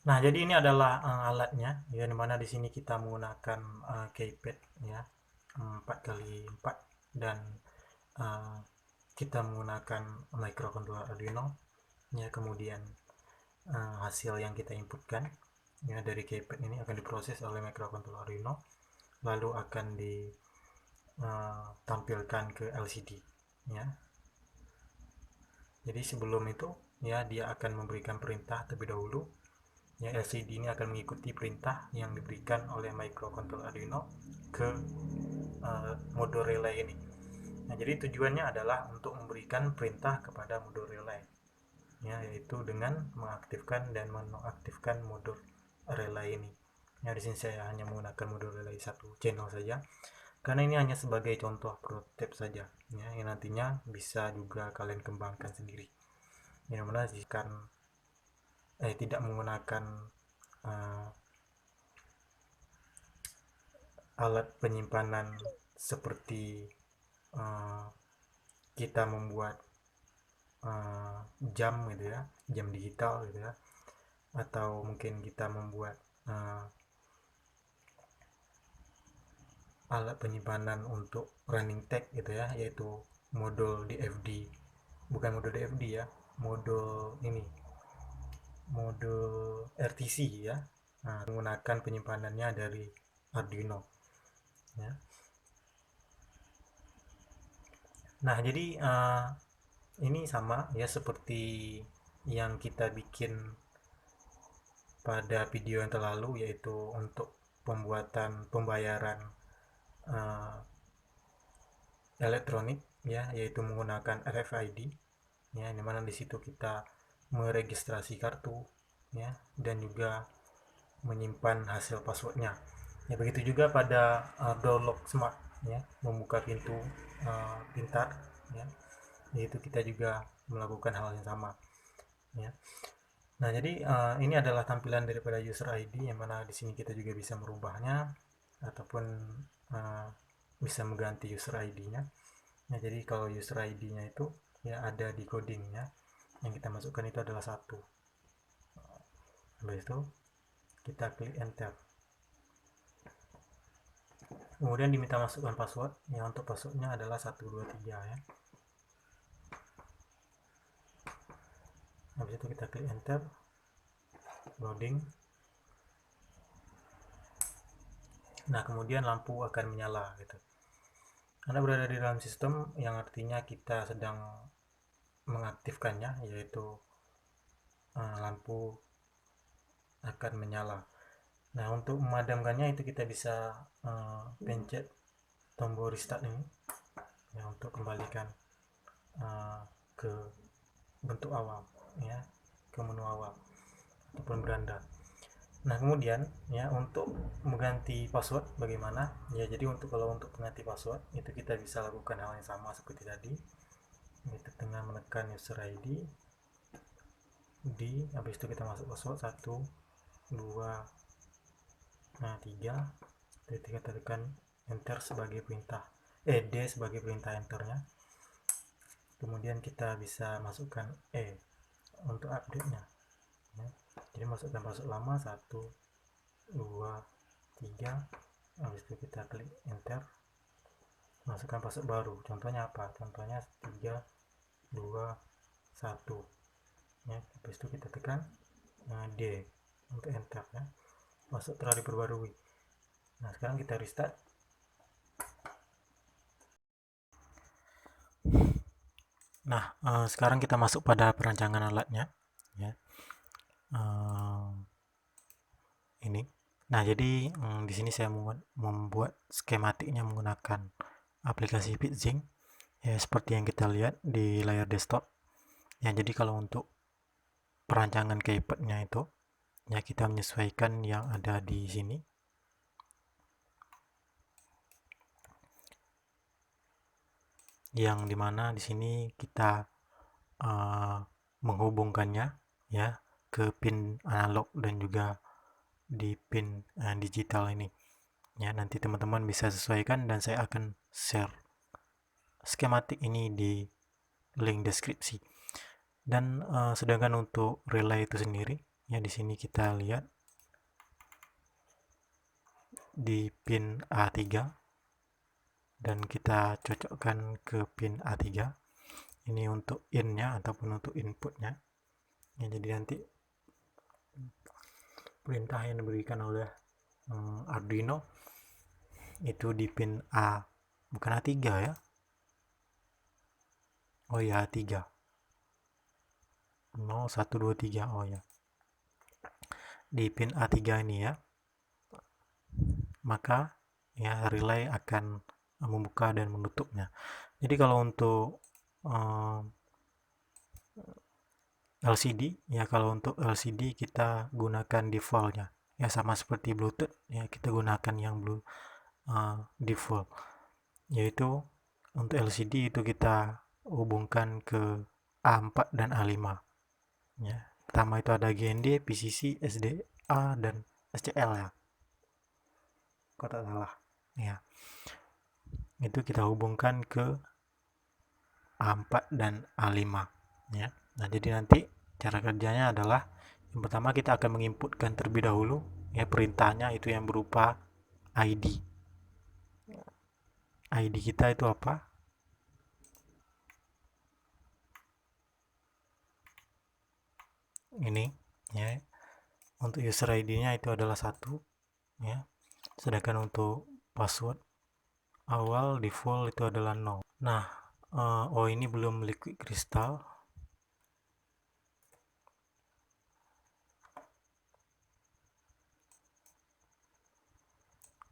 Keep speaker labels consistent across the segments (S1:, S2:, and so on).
S1: Nah, jadi ini adalah alatnya, ya, dimana di sini kita menggunakan keypad, ya, 4x4, dan eh, kita menggunakan microcontroller Arduino, ya. Kemudian hasil yang kita inputkan, ya, dari keypad ini akan diproses oleh microcontroller Arduino, lalu akan ditampilkan ke LCD, ya. Jadi sebelum itu, ya, dia akan memberikan perintah terlebih dahulu, ya. LCD ini akan mengikuti perintah yang diberikan oleh microcontroller Arduino ke modul relay ini. Nah, jadi tujuannya adalah untuk memberikan perintah kepada modul relay, ya, yaitu dengan mengaktifkan dan menonaktifkan modul relay ini. Ya, di sini saya hanya menggunakan modul relay satu channel saja, karena ini hanya sebagai contoh prototipe saja, ya, yang nantinya bisa juga kalian kembangkan sendiri. Yang mana jika tidak menggunakan uh, alat penyimpanan seperti uh, kita membuat jam gitu ya, jam digital gitu ya, atau mungkin kita membuat uh, alat penyimpanan untuk running tag gitu ya, yaitu modul DFD, bukan modul DFD ya, modul ini, modul RTC ya. Nah, menggunakan penyimpanannya dari Arduino, ya. Nah, jadi ini sama ya seperti yang kita bikin pada video yang terlalu, yaitu untuk pembayaran uh, elektronik, ya, yaitu menggunakan RFID, ya, dimana di situ kita meregistrasi kartu, ya, dan juga menyimpan hasil passwordnya, ya. Begitu juga pada door lock smart, ya, membuka pintu pintar, ya, yaitu kita juga melakukan hal yang sama, ya. Nah, jadi ini adalah tampilan daripada user ID, yang mana di sini kita juga bisa merubahnya ataupun uh, bisa mengganti user ID-nya. Nah, jadi kalau user ID-nya itu, ya, ada di codingnya, yang kita masukkan itu adalah satu. Habis itu kita klik enter. Kemudian diminta masukkan password, yang untuk passwordnya adalah 123, ya. Habis itu kita klik enter, loading. Nah, kemudian lampu akan menyala gitu. Anda berada di dalam sistem yang artinya kita sedang mengaktifkannya, yaitu lampu akan menyala. Nah, untuk memadamkannya itu kita bisa pencet tombol restart ini, ya, untuk kembalikan uh, ke bentuk awal, ya, ke menu awal ataupun beranda. Nah, kemudian, ya, untuk mengganti password bagaimana? Ya, jadi kalau untuk mengganti password itu kita bisa lakukan hal yang sama seperti tadi, yaitu dengan menekan user ID di, habis itu kita masuk password 1 2 3, ketika tekan enter sebagai perintah, D sebagai perintah enternya. Kemudian kita bisa masukkan untuk update-nya, ya. Jadi masukkan password lama 1 2 3, habis itu kita klik enter, masukkan password baru. Contohnya apa? Contohnya 3 2 1, ya. Habis itu kita tekan D untuk enter, ya. Password telah diperbarui. Nah, sekarang kita restart. Nah, sekarang kita masuk pada perancangan alatnya, ya. Ini. Nah, jadi di sini saya membuat skematiknya menggunakan aplikasi Pizzing, ya, seperti yang kita lihat di layar desktop. Ya, jadi kalau untuk perancangan keypadnya itu, ya, kita menyesuaikan yang ada di sini. Yang dimana di sini kita menghubungkannya, ya, ke pin analog dan juga di pin digital ini. Ya, nanti teman-teman bisa sesuaikan dan saya akan share skematik ini di link deskripsi. Dan sedangkan untuk relay itu sendiri, Ya, di sini kita lihat di pin A3 dan kita cocokkan ke pin A3. Ini untuk in-nya ataupun untuk inputnya. Ya, jadi nanti perintah yang diberikan oleh Arduino itu di pin A, bukan A3 ya. Oh ya, A3. 0, 1, 2, 3. Oh ya. Di pin A3 ini ya. Maka ya relay akan membuka dan menutupnya. Jadi kalau untuk LCD ya, kalau untuk LCD kita gunakan defaultnya ya, sama seperti Bluetooth ya, kita gunakan yang default, yaitu untuk LCD itu kita hubungkan ke A4 dan A5 ya. Pertama itu ada GND, PCC, SDA, dan SCL ya, kok tak salah ya. Itu kita hubungkan ke A4 dan A5 ya. Nah, jadi nanti cara kerjanya adalah yang pertama kita akan menginputkan terlebih dahulu ya perintahnya, itu yang berupa ID. ID kita itu apa? Ini ya. Untuk user ID-nya itu adalah 1 ya. Sedangkan untuk password awal default itu adalah 0. Nah, oh ini belum liquid crystal.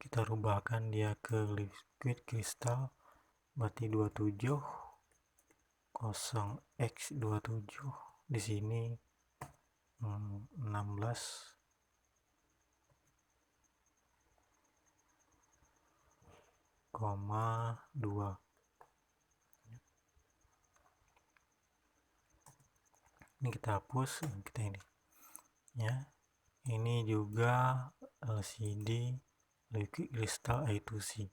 S1: Kita rubahkan dia ke liquid crystal, berarti 27 0x27. Di sini 16,2. Ini kita hapus, kita ini ya. Ini juga LCD liquid crystal I2C.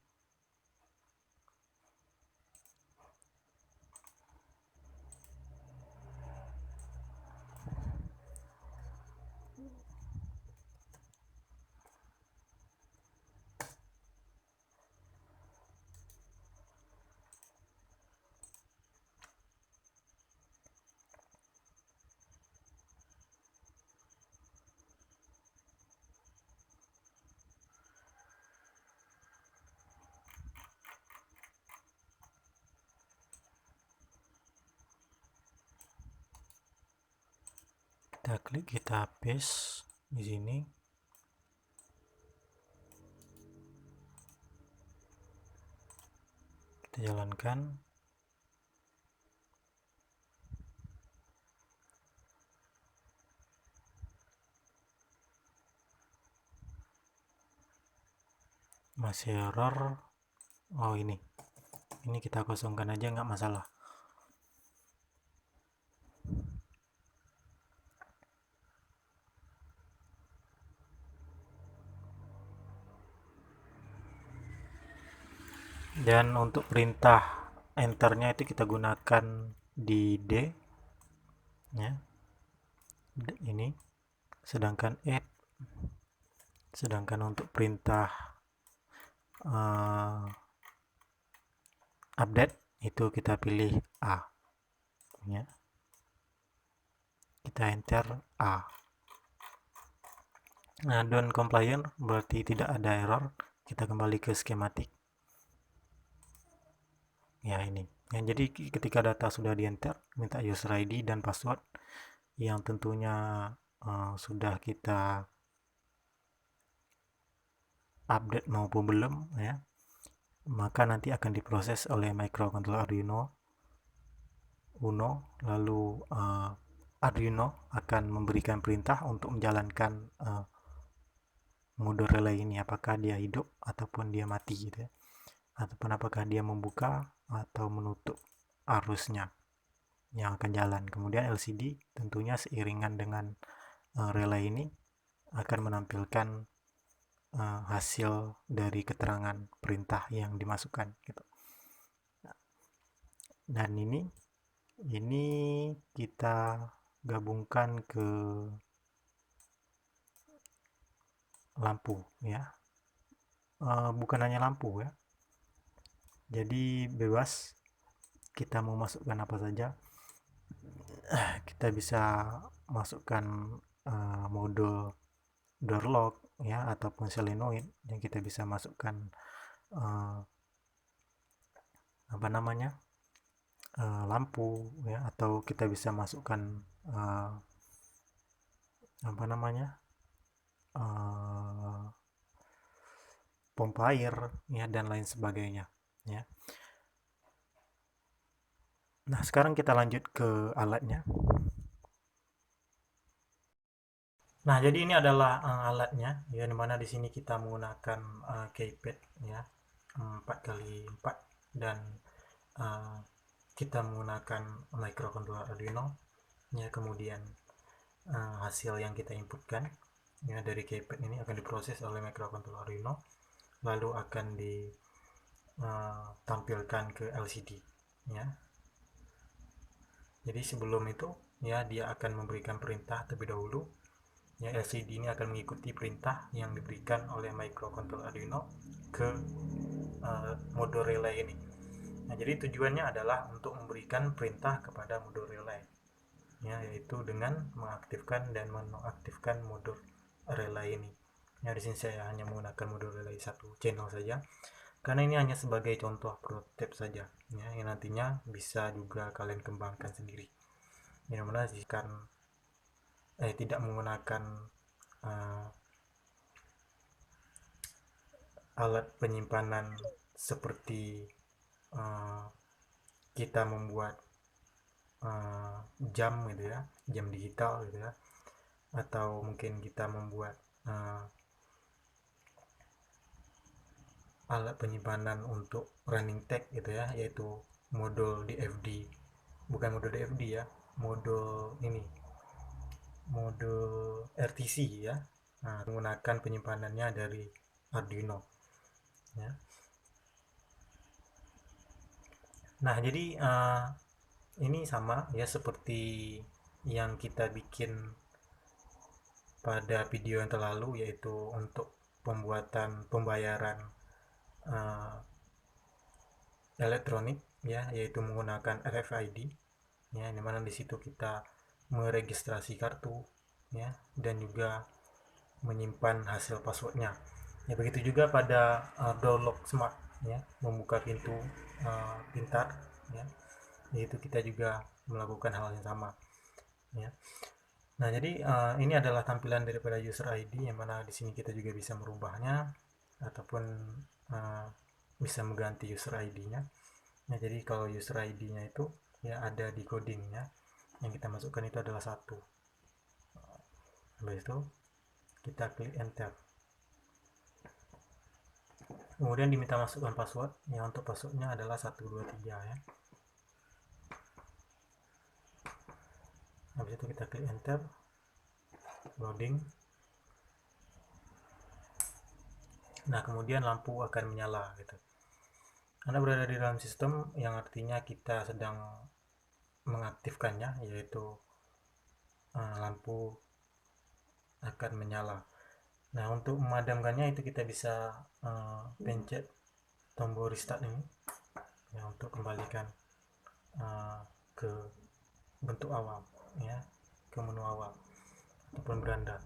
S1: Kita klik, kita paste di sini. Kita jalankan. Masih error. Oh ini kita kosongkan aja, nggak masalah. Dan untuk perintah enternya itu kita gunakan di D ya, ini. Sedangkan add, sedangkan untuk perintah update itu kita pilih A ya. Kita enter A. Nah, don't compliant berarti tidak ada error. Kita kembali ke skematik ya, ini yang jadi ketika data sudah di enter, minta user ID dan password yang tentunya sudah kita update maupun belum ya, maka nanti akan diproses oleh microcontroller Arduino Uno. Lalu Arduino akan memberikan perintah untuk menjalankan mode relay ini, apakah dia hidup ataupun dia mati gitu ya, ataupun apakah dia membuka atau menutup arusnya yang akan jalan. Kemudian LCD tentunya seiringan dengan relay ini akan menampilkan hasil dari keterangan perintah yang dimasukkan gitu. Dan ini kita gabungkan ke lampu ya. Bukan hanya lampu ya, jadi bebas kita mau masukkan apa saja. Kita bisa masukkan modul door lock ya, ataupun solenoid yang kita bisa masukkan uh, apa namanya lampu ya, atau kita bisa masukkan uh, apa namanya uh, pompa air ya, dan lain sebagainya ya. Nah, sekarang kita lanjut ke alatnya. Nah, jadi ini adalah alatnya ya, dimana di sini kita menggunakan keypad ya, 4x4, dan uh, kita menggunakan microcontroller Arduino ya. Kemudian hasil yang kita inputkan ya dari keypad ini akan diproses oleh microcontroller Arduino, lalu akan ditampilkan ke LCD ya. Jadi sebelum itu ya, dia akan memberikan perintah terlebih dahulu ya. LCD ini akan mengikuti perintah yang diberikan oleh microcontroller Arduino ke modul relay ini. Nah, jadi tujuannya adalah untuk memberikan perintah kepada modul relay ya, yaitu dengan mengaktifkan dan menonaktifkan modul relay ini. Ya, di sini saya hanya menggunakan modul relay satu channel saja, karena ini hanya sebagai contoh prototipe saja ya, yang nantinya bisa juga kalian kembangkan sendiri. Yang mana jika tidak menggunakan uh, alat penyimpanan seperti uh, kita membuat jam gitu ya, jam digital gitu ya, atau mungkin kita membuat alat penyimpanan untuk running tag gitu ya, yaitu modul DFD, bukan modul DFD ya, modul ini, modul RTC ya. Nah, menggunakan penyimpanannya dari Arduino ya. Nah, jadi ini sama ya seperti yang kita bikin pada video yang terlalu, yaitu untuk pembuatan pembayaran uh, elektronik ya, yaitu menggunakan RFID ya, dimana di situ kita meregistrasi kartu ya, dan juga menyimpan hasil passwordnya ya. Begitu juga pada door lock smart ya, membuka pintu pintar ya, yaitu kita juga melakukan hal yang sama ya. Nah, jadi ini adalah tampilan daripada user ID, yang mana di sini kita juga bisa merubahnya ataupun uh, bisa mengganti user ID-nya. Nah, jadi kalau user ID-nya itu ya ada di codingnya, yang kita masukkan itu adalah satu. Habis itu kita klik enter. Kemudian diminta masukkan password. Ya, untuk passwordnya adalah 123 ya. Habis itu kita klik enter, loading. Nah, kemudian lampu akan menyala gitu. Anda berada di dalam sistem yang artinya kita sedang mengaktifkannya, yaitu lampu akan menyala. Nah, untuk memadamkannya itu kita bisa pencet tombol restart ini ya, untuk kembalikan ke bentuk awal ya, ke menu awal ataupun beranda.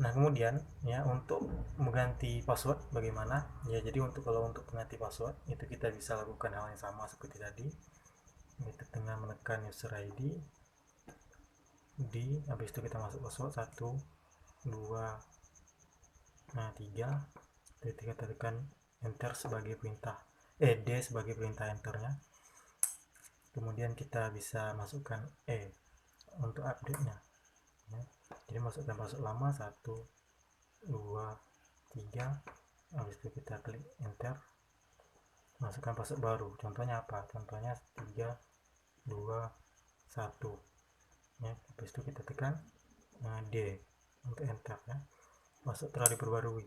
S1: Nah, kemudian ya, untuk mengganti password bagaimana ya. Jadi kalau untuk mengganti password itu kita bisa lakukan hal yang sama seperti tadi, yaitu dengan menekan user ID di, habis itu kita masuk password 1 2 3, kita tekan enter sebagai perintah D sebagai perintah enternya. Kemudian kita bisa masukkan untuk update nya ya. Jadi masukkan password lama 1 2 3, habis itu kita klik enter, masukkan password baru. Contohnya apa? Contohnya 3 2 1 ya. Habis itu kita tekan D untuk enter ya. Password telah diperbarui.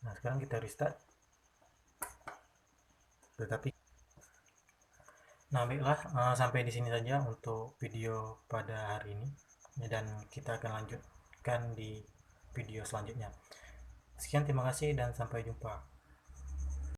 S1: Nah, sekarang kita restart. Tetapi nah, baiklah, sampai di sini saja untuk video pada hari ini, dan kita akan lanjutkan di video selanjutnya. Sekian, terima kasih dan sampai jumpa.